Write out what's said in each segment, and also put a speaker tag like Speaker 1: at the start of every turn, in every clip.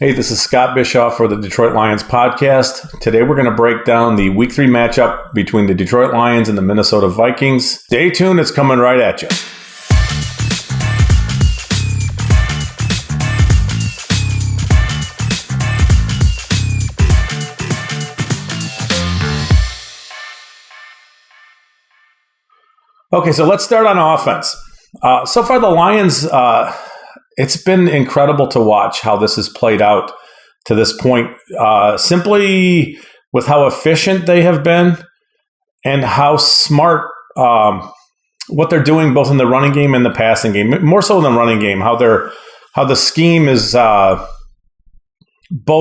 Speaker 1: Hey, this is Scott Bischoff for the Detroit Lions podcast. Today we're going to break down the Week 3 matchup between the Detroit Lions and the Minnesota Vikings. Stay tuned, it's coming right at you. Okay, so let's start on offense. So far, the Lions, it's been incredible to watch how this has played out to this point, simply with how efficient they have been and how smart what they're doing both in the running game and the passing game. More so in the running game, how the scheme is both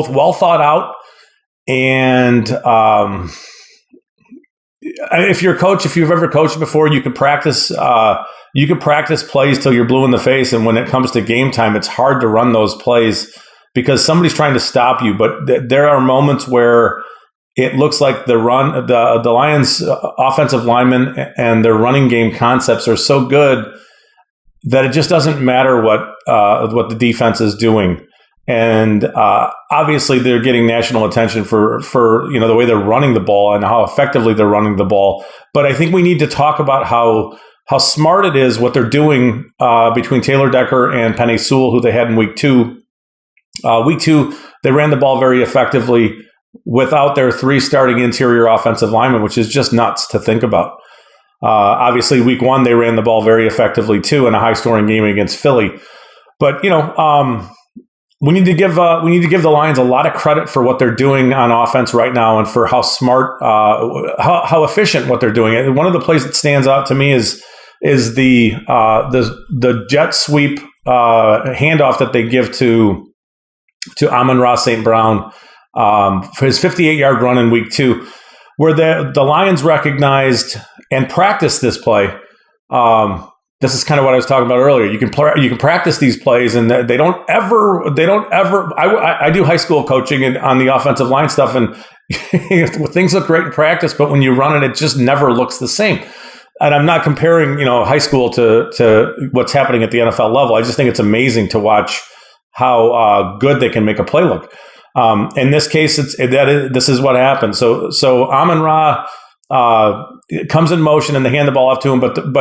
Speaker 1: well thought out and if you're a coach, if you've ever coached before, you could practice. You could practice plays till you're blue in the face, and when it comes to game time, it's hard to run those plays because somebody's trying to stop you. But there are moments where it looks like the Lions' offensive linemen and their running game concepts are so good that it just doesn't matter what the defense is doing. And obviously, they're getting national attention for the way they're running the ball and how effectively they're running the ball. But I think we need to talk about how smart it is what they're doing between Taylor Decker and Penei Sewell, who they had in Week 2. Week 2, they ran the ball very effectively without their 3 starting interior offensive linemen, which is just nuts to think about. Obviously, Week 1, they ran the ball very effectively too in a high-scoring game against Philly. But we need to give the Lions a lot of credit for what they're doing on offense right now and for how smart, how efficient what they're doing. And one of the plays that stands out to me is the jet sweep handoff that they give to Amon-Ra St. Brown for his 58-yard run in Week 2, where the Lions recognized and practiced this play. This is kind of what I was talking about earlier. You can practice these plays, and they don't ever. I do high school coaching and on the offensive line stuff, and things look great in practice, but when you run it just never looks the same. And I'm not comparing, high school to what's happening at the NFL level. I just think it's amazing to watch how good they can make a play look. In this case, this is what happened. So Amon-Ra comes in motion and they hand the ball off to him. But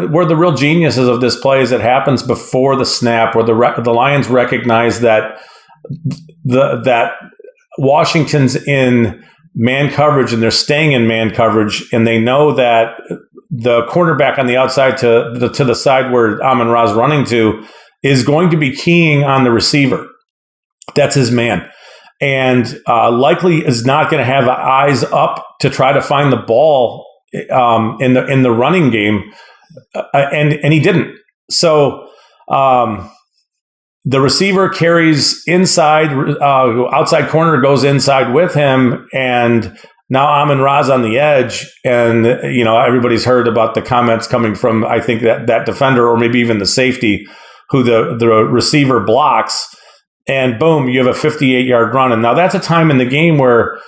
Speaker 1: where the real geniuses of this play is it happens before the snap, where the Lions recognize that that Washington's in man coverage and they're staying in man coverage, and they know that the cornerback on the outside to the side where Amon-Ra's running to is going to be keying on the receiver. That's his man. And likely is not going to have eyes up to try to find the ball in the running game, and he didn't. So the receiver carries inside, outside corner goes inside with him, and now Amon-Ra's on the edge. And everybody's heard about the comments coming from, I think, that defender or maybe even the safety who the receiver blocks. And boom, you have a 58-yard run. And now that's a time in the game where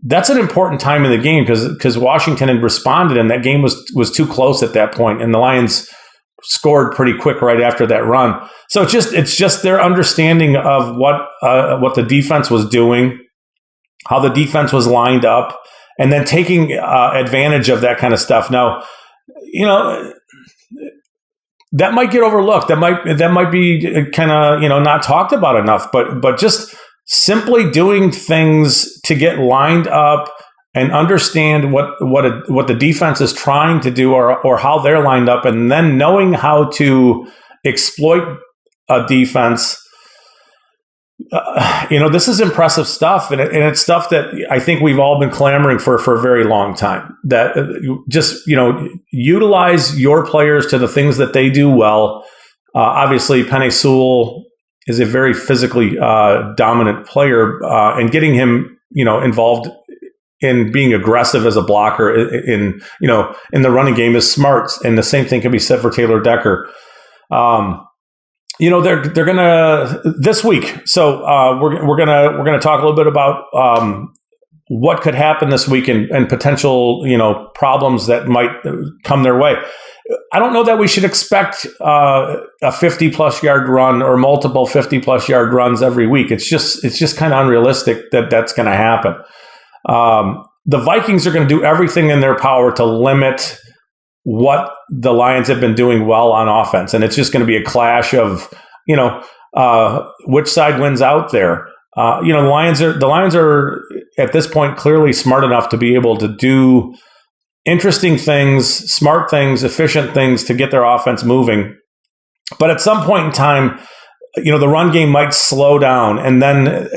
Speaker 1: that's an important time in the game because Washington had responded, and that game was too close at that point, and the Lions scored pretty quick right after that run. So it's just their understanding of what the defense was doing, how the defense was lined up, and then taking advantage of that kind of stuff. Now, that might get overlooked. That might be kind of not talked about enough. But just simply doing things to get lined up and understand what the defense is trying to do or how they're lined up, and then knowing how to exploit a defense. This is impressive stuff, and it's stuff that I think we've all been clamoring for a very long time. That just utilize your players to the things that they do well. Obviously, Penei Sewell is a very physically dominant player, and getting him involved in being aggressive as a blocker in the running game is smart, and the same thing can be said for Taylor Decker. They're gonna this week. So we're gonna talk a little bit about what could happen this week and potential, problems that might come their way. I don't know that we should expect a 50-plus yard run or multiple 50-plus yard runs every week. It's just kind of unrealistic that that's going to happen. The Vikings are going to do everything in their power to limit what the Lions have been doing well on offense, and it's just going to be a clash of, which side wins out there. The Lions are at this point clearly smart enough to be able to do interesting things, smart things, efficient things to get their offense moving. But at some point in time, the run game might slow down, and then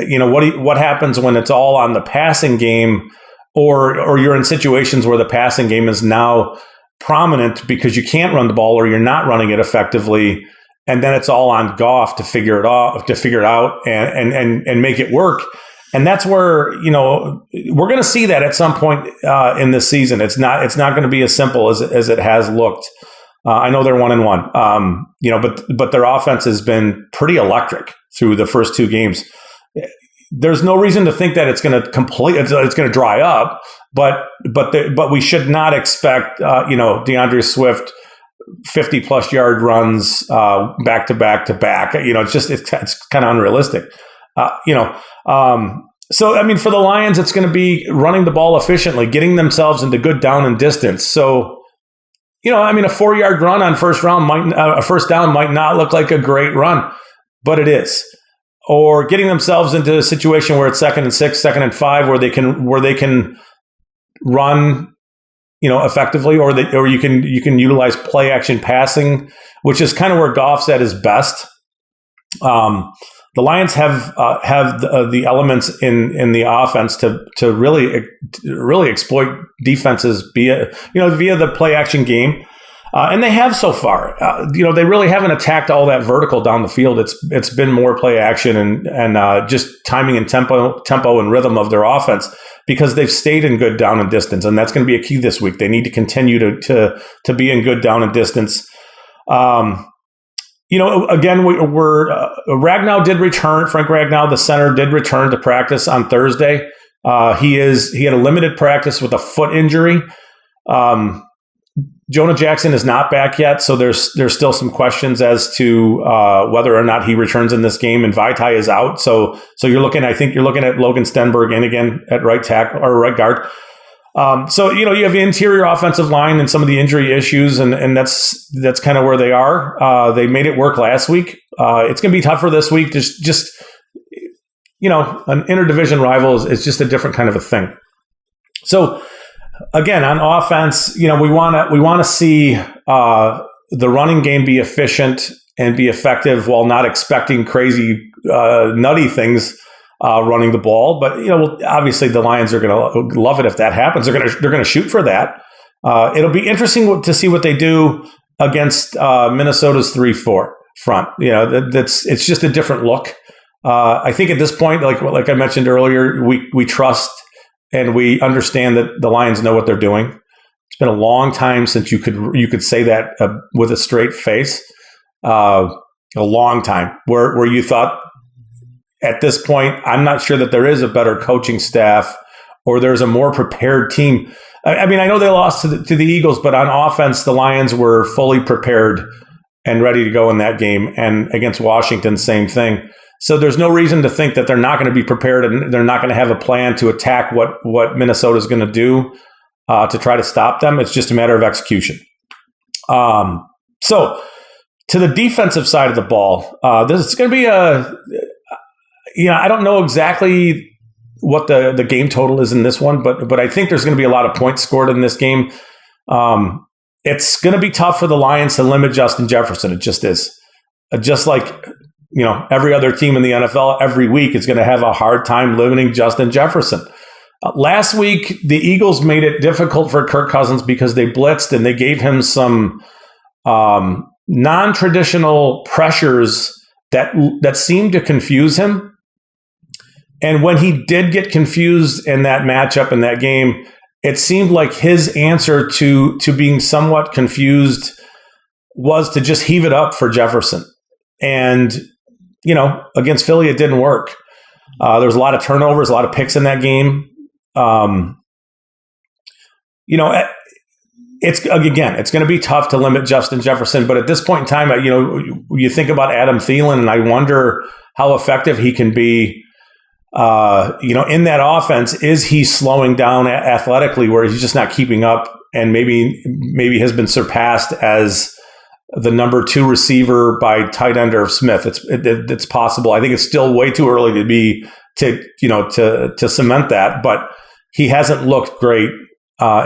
Speaker 1: what happens when it's all on the passing game, or you're in situations where the passing game is now prominent because you can't run the ball or you're not running it effectively. And then it's all on Goff to figure it out and make it work. And that's where, we're going to see that at some point in this season. It's not going to be as simple as it has looked. I know they're 1-1, but their offense has been pretty electric through the first two games. There's no reason to think that it's going to dry up, but we should not expect, DeAndre Swift 50-plus yard runs back to back to back. It's kind of unrealistic. So, for the Lions, it's going to be running the ball efficiently, getting themselves into good down and distance. So, a 4-yard run on first down might not look like a great run, but it is. Or getting themselves into a situation where it's 2nd and 6, 2nd and 5, where they can run, effectively, or you can utilize play action passing, which is kind of where Goff's at his best. The Lions have the elements in the offense to really exploit defenses via the play action game, and they have so far. They really haven't attacked all that vertical down the field. It's been more play action and just timing and tempo and rhythm of their offense, because they've stayed in good down and distance, and that's going to be a key this week. They need to continue to be in good down and distance. Again, Ragnow did return. Frank Ragnow, the center, did return to practice on Thursday. He had a limited practice with a foot injury. Jonah Jackson is not back yet, so there's still some questions as to whether or not he returns in this game. And Vaitai is out, so you're looking at Logan Stenberg in again at right tackle or right guard. So you have the interior offensive line and some of the injury issues, and that's kind of where they are. They made it work last week. It's going to be tougher this week. Just an interdivision rival is just a different kind of a thing. So again, on offense, we want to see the running game be efficient and be effective while not expecting crazy nutty things. Running the ball, but obviously the Lions are going to love it if that happens. They're going to shoot for that. It'll be interesting to see what they do against Minnesota's 3-4 front. It's just a different look. I think at this point, like I mentioned earlier, we trust and we understand that the Lions know what they're doing. It's been a long time since you could say that with a straight face. A long time where you thought. At this point, I'm not sure that there is a better coaching staff or there's a more prepared team. I know they lost to the Eagles, but on offense, the Lions were fully prepared and ready to go in that game. And against Washington, same thing. So there's no reason to think that they're not going to be prepared and they're not going to have a plan to attack what Minnesota is going to do to try to stop them. It's just a matter of execution. So to the defensive side of the ball, this is going to be I don't know exactly what the game total is in this one, but I think there's going to be a lot of points scored in this game. It's going to be tough for the Lions to limit Justin Jefferson. It just is. Just like, every other team in the NFL every week is going to have a hard time limiting Justin Jefferson. Last week, the Eagles made it difficult for Kirk Cousins because they blitzed and they gave him some non-traditional pressures that seemed to confuse him. And when he did get confused in that matchup in that game, it seemed like his answer to being somewhat confused was to just heave it up for Jefferson. And, against Philly, it didn't work. There was a lot of turnovers, a lot of picks in that game. you know, it's going to be tough to limit Justin Jefferson, but at this point in time, you know, you think about Adam Thielen, and I wonder how effective he can be. You know, in that offense, is he slowing down athletically, where he's just not keeping up, and maybe has been surpassed as the number 2 receiver by tight end or Smith? It's possible. I think it's still way too early to cement that, but he hasn't looked great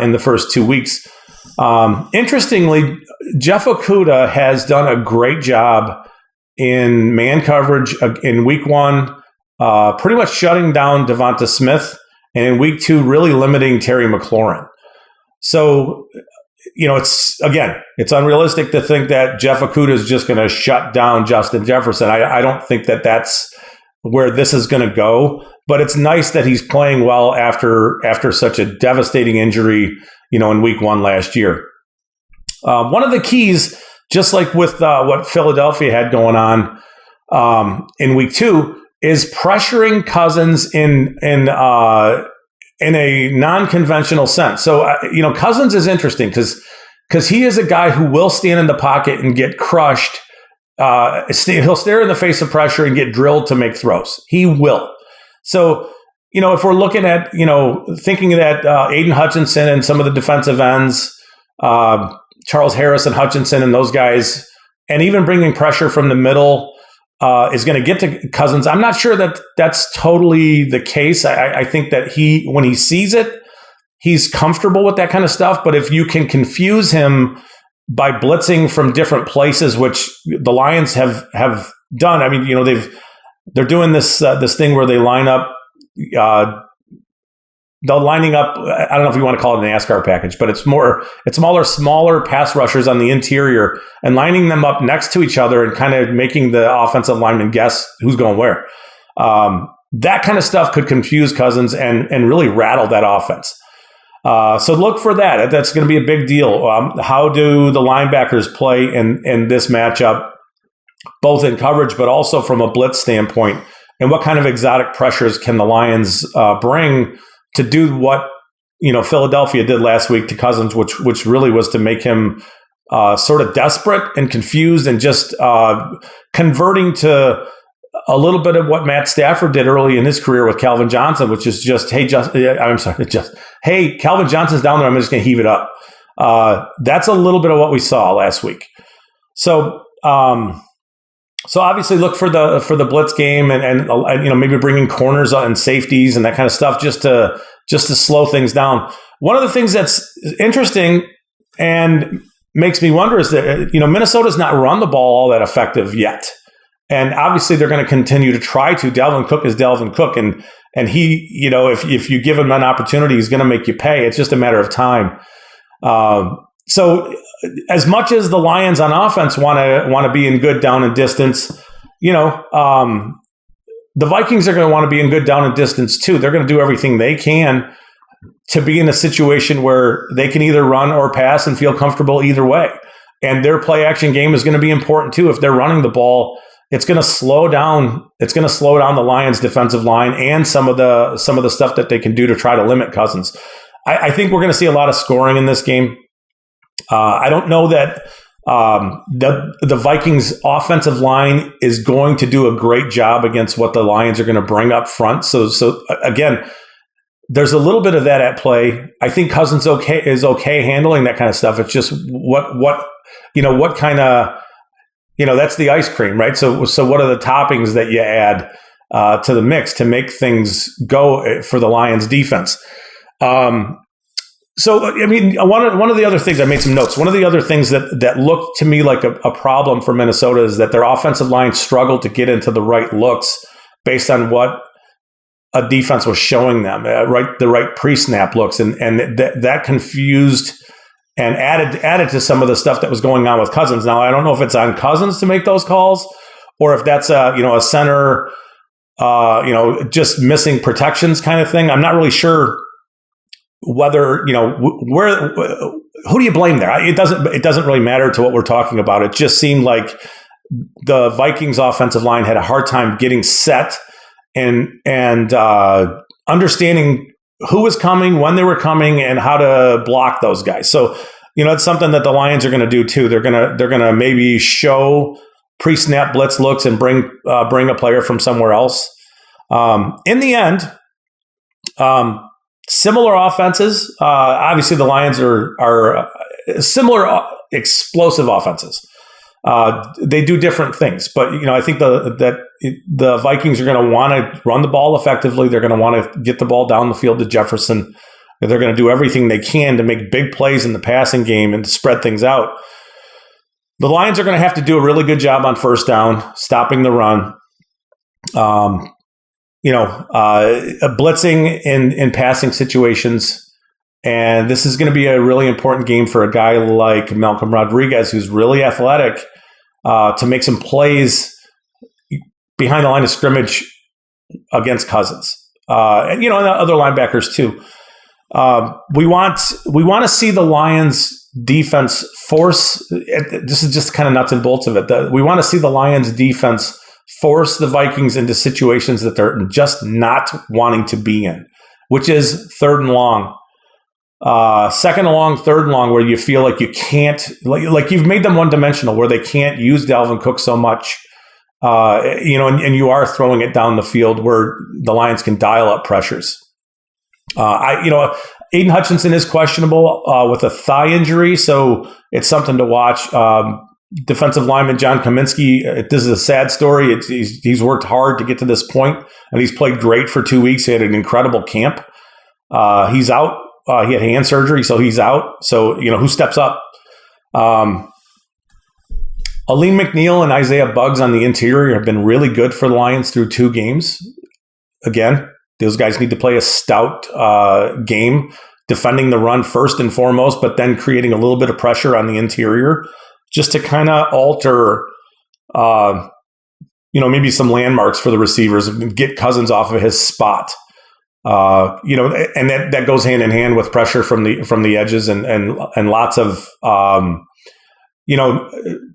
Speaker 1: in the first 2 weeks. Interestingly, Jeff Okudah has done a great job in man coverage in week 1, pretty much shutting down Devonta Smith, and in week 2, really limiting Terry McLaurin. So, you know, it's unrealistic to think that Jeff Okudah is just going to shut down Justin Jefferson. I don't think that that's where this is going to go, but it's nice that he's playing well after such a devastating injury, you know, in week 1 last year. One of the keys, just like with what Philadelphia had going on in week 2, is pressuring Cousins in a non-conventional sense. So, you know, Cousins is interesting because he is a guy who will stand in the pocket and get crushed. He'll stare in the face of pressure and get drilled to make throws. He will. So, you know, if we're looking at, you know, thinking that Aiden Hutchinson and some of the defensive ends, Charles Harris and Hutchinson and those guys, and even bringing pressure from the middle is going to get to Cousins. I'm not sure that that's totally the case. I think that when he sees it, he's comfortable with that kind of stuff. But if you can confuse him by blitzing from different places, which the Lions have done, I mean, you know, they're doing this thing where they line up. They're lining up, I don't know if you want to call it an NASCAR package, but it's smaller pass rushers on the interior and lining them up next to each other and kind of making the offensive lineman guess who's going where. That kind of stuff could confuse Cousins and really rattle that offense. So look for that. That's going to be a big deal. How do the linebackers play in this matchup, both in coverage, but also from a blitz standpoint? And what kind of exotic pressures can the Lions bring to do what, you know, Philadelphia did last week to Cousins, which really was to make him sort of desperate and confused and just converting to a little bit of what Matt Stafford did early in his career with Calvin Johnson, which is just, hey, Calvin Johnson's down there, I'm just going to heave it up. That's a little bit of what we saw last week. So obviously look for the blitz game and you know, maybe bringing corners and safeties and that kind of stuff just to slow things down. One of the things that's interesting and makes me wonder is that, you know, Minnesota's not run the ball all that effective yet. And obviously they're going to continue to try to. Dalvin Cook is Dalvin Cook, and he, you know, if you give him an opportunity, he's going to make you pay. It's just a matter of time. So as much as the Lions on offense want to be in good down and distance, you know, the Vikings are going to want to be in good down and distance too. They're going to do everything they can to be in a situation where they can either run or pass and feel comfortable either way. And their play action game is going to be important too. If they're running the ball, it's going to slow down. It's going to slow down the Lions' defensive line and some of the stuff that they can do to try to limit Cousins. I think we're going to see a lot of scoring in this game. I don't know that the Vikings' offensive line is going to do a great job against what the Lions are going to bring up front. So again, there's a little bit of that at play. I think Cousins is okay handling that kind of stuff. It's just what kind of, you know, that's the ice cream, right? So what are the toppings that you add to the mix to make things go for the Lions defense? So, I mean, one of the other things, I made some notes. One of the other things that looked to me like a problem for Minnesota is that their offensive line struggled to get into the right looks based on what a defense was showing them, the right pre-snap looks. And that confused and added to some of the stuff that was going on with Cousins. Now, I don't know if it's on Cousins to make those calls or if that's a center, just missing protections kind of thing. I'm not really sure whether, who do you blame there? It doesn't really matter to what we're talking about. It just seemed like the Vikings offensive line had a hard time getting set and understanding who was coming, when they were coming, and how to block those guys. So, it's something that the Lions are going to do too. They're gonna maybe show pre-snap blitz looks and bring a player from somewhere else. In the end, similar offenses. Obviously, the Lions are similar explosive offenses. They do different things, but I think that the Vikings are going to want to run the ball effectively. They're going to want to get the ball down the field to Jefferson. They're going to do everything they can to make big plays in the passing game and to spread things out. The Lions are going to have to do a really good job on first down, stopping the run. Blitzing in passing situations. And this is going to be a really important game for a guy like Malcolm Rodriguez, who's really athletic, to make some plays behind the line of scrimmage against Cousins. And other linebackers too. We want to see the Lions defense force. This is just kind of nuts and bolts of it. We want to see the Lions defense force the Vikings into situations that they're just not wanting to be in, which is third and long, second and long, third and long, where you feel like you can't, like you've made them one dimensional, where they can't use Dalvin Cook so much, and you are throwing it down the field where the Lions can dial up pressures. Aiden Hutchinson is questionable with a thigh injury, so it's something to watch. Defensive lineman John Kaminsky, this is a sad story. He's worked hard to get to this point, and he's played great for 2 weeks. He had an incredible camp. He's out. He had hand surgery, so he's out. So, who steps up? Aleem McNeil and Isaiah Buggs on the interior have been really good for the Lions through 2 games. Again, those guys need to play a stout game, defending the run first and foremost, but then creating a little bit of pressure on the interior, just to kind of alter, maybe some landmarks for the receivers and get Cousins off of his spot. And that goes hand in hand with pressure from the edges and lots of,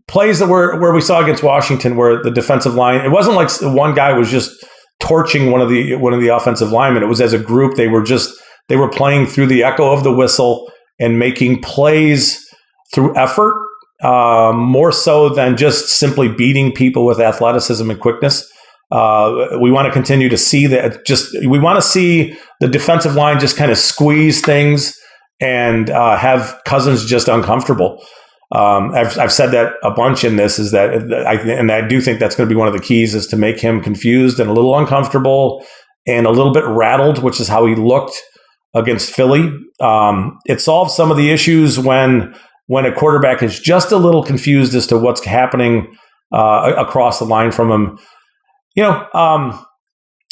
Speaker 1: plays that where we saw against Washington, where the defensive line, it wasn't like one guy was just torching one of the offensive linemen. It was as a group. They were playing through the echo of the whistle and making plays through effort, more so than just simply beating people with athleticism and quickness. We want to continue to see that. We want to see the defensive line just kind of squeeze things and have Cousins just uncomfortable. I've said that a bunch in this, is that I do think that's going to be one of the keys, is to make him confused and a little uncomfortable and a little bit rattled, which is how he looked against Philly. It solves some of the issues when a quarterback is just a little confused as to what's happening across the line from him.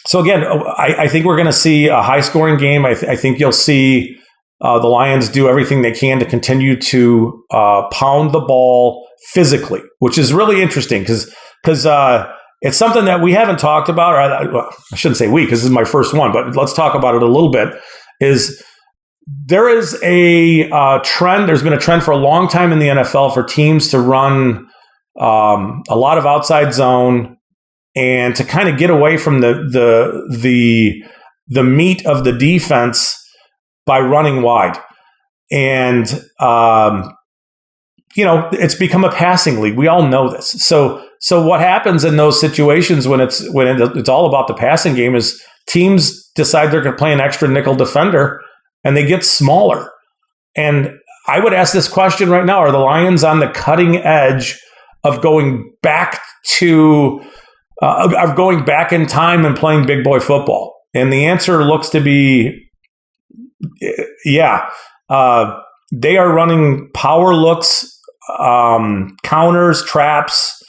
Speaker 1: So again, I think we're going to see a high-scoring game. I think you'll see the Lions do everything they can to continue to pound the ball physically, which is really interesting because it's something that we haven't talked about. Or I shouldn't say we, because this is my first one, but let's talk about it a little bit. There is a trend. There's been a trend for a long time in the NFL for teams to run a lot of outside zone and to kind of get away from the meat of the defense by running wide. And, it's become a passing league. We all know this. So what happens in those situations when it's all about the passing game is teams decide they're going to play an extra nickel defender and they get smaller. And I would ask this question right now: are the Lions on the cutting edge of going back in time and playing big boy football? And the answer looks to be, yeah. They are running power looks, counters, traps.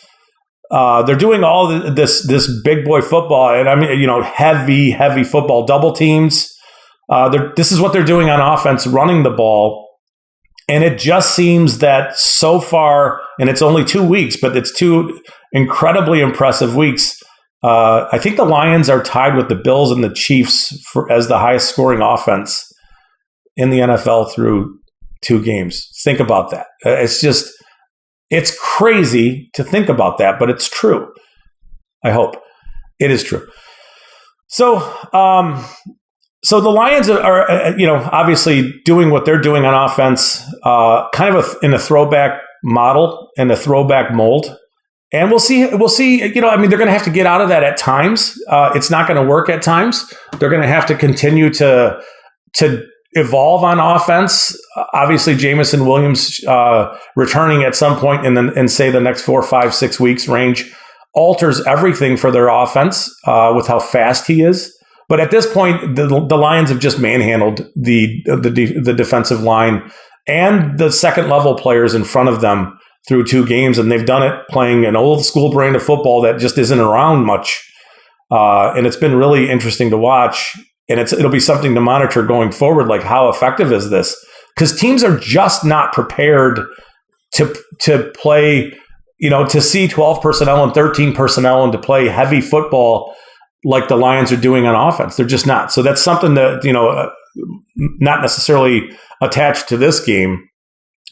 Speaker 1: They're doing all this big boy football, and I mean, heavy football, double teams. This is what they're doing on offense, running the ball. And it just seems that so far, and it's only 2 weeks, but it's 2 incredibly impressive weeks. I think the Lions are tied with the Bills and the Chiefs as the highest scoring offense in the NFL through 2 games. Think about that. It's crazy to think about that, but it's true. I hope it is true. So So the Lions are, obviously doing what they're doing on offense, kind of in a throwback model and a throwback mold. And we'll see. They're going to have to get out of that at times. It's not going to work at times. They're going to have to continue to evolve on offense. Obviously, Jamison Williams returning at some point in say the next 4, 5, 6 weeks range alters everything for their offense with how fast he is. But at this point, the Lions have just manhandled the defensive line and the second level players in front of them through 2 games, and they've done it playing an old school brand of football that just isn't around much. And it's been really interesting to watch, and it'll be something to monitor going forward. Like, how effective is this? Because teams are just not prepared to play, to see 12 personnel and 13 personnel and to play heavy football like the Lions are doing on offense. They're just not. So that's something that, not necessarily attached to this game,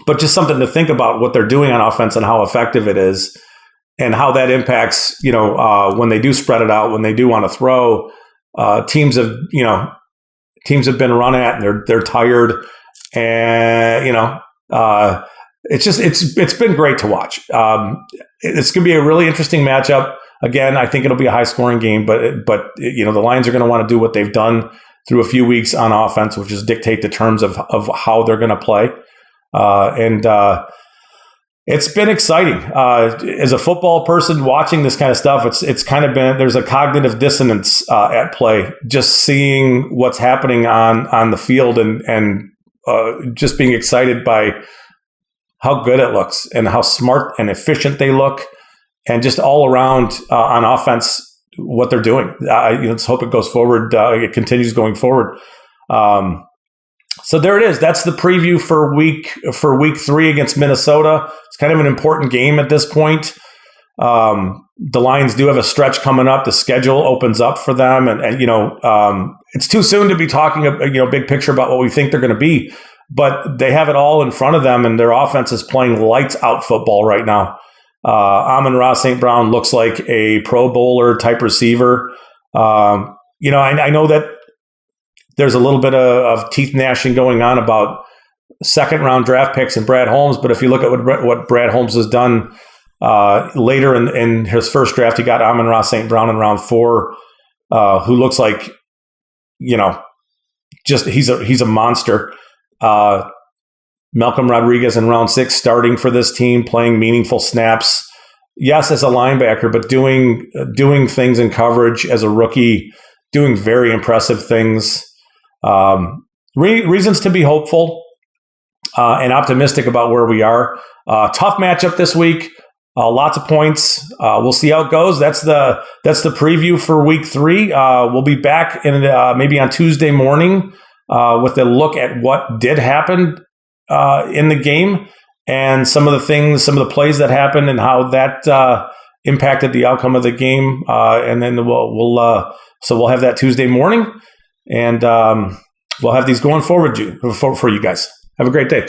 Speaker 1: but just something to think about what they're doing on offense and how effective it is and how that impacts, when they do spread it out, when they do want to throw. Teams have been run at and they're tired, and it's been great to watch. It's going to be a really interesting matchup. Again, I think it'll be a high scoring game, but the Lions are going to want to do what they've done through a few weeks on offense, which is dictate the terms of how they're going to play. It's been exciting. As a football person watching this kind of stuff, it's kind of been, there's a cognitive dissonance at play, just seeing what's happening on the field and just being excited by how good it looks and how smart and efficient they look, and just all around on offense what they're doing. Let's hope it goes forward. It continues going forward. So there it is. That's the preview for week 3 against Minnesota. It's kind of an important game at this point. The Lions do have a stretch coming up. The schedule opens up for them, and it's too soon to be talking big picture about what we think they're going to be. But they have it all in front of them, and their offense is playing lights out football right now. Amon-Ra St. Brown looks like a Pro Bowler type receiver. I know that there's a little bit of teeth gnashing going on about second round draft picks and Brad Holmes. But if you look at what Brad Holmes has done later in his first draft, he got Amon-Ra St. Brown in round 4, who looks like, just he's a monster. Malcolm Rodriguez in round 6, starting for this team, playing meaningful snaps. Yes, as a linebacker, but doing things in coverage as a rookie, doing very impressive things. Reasons to be hopeful and optimistic about where we are. Tough matchup this week. Lots of points. We'll see how it goes. That's the preview for week 3. We'll be back in maybe on Tuesday morning with a look at what did happen in the game and some of the plays that happened and how that impacted the outcome of the game. And then we'll have that Tuesday morning, and we'll have these going forward for you guys. Have a great day.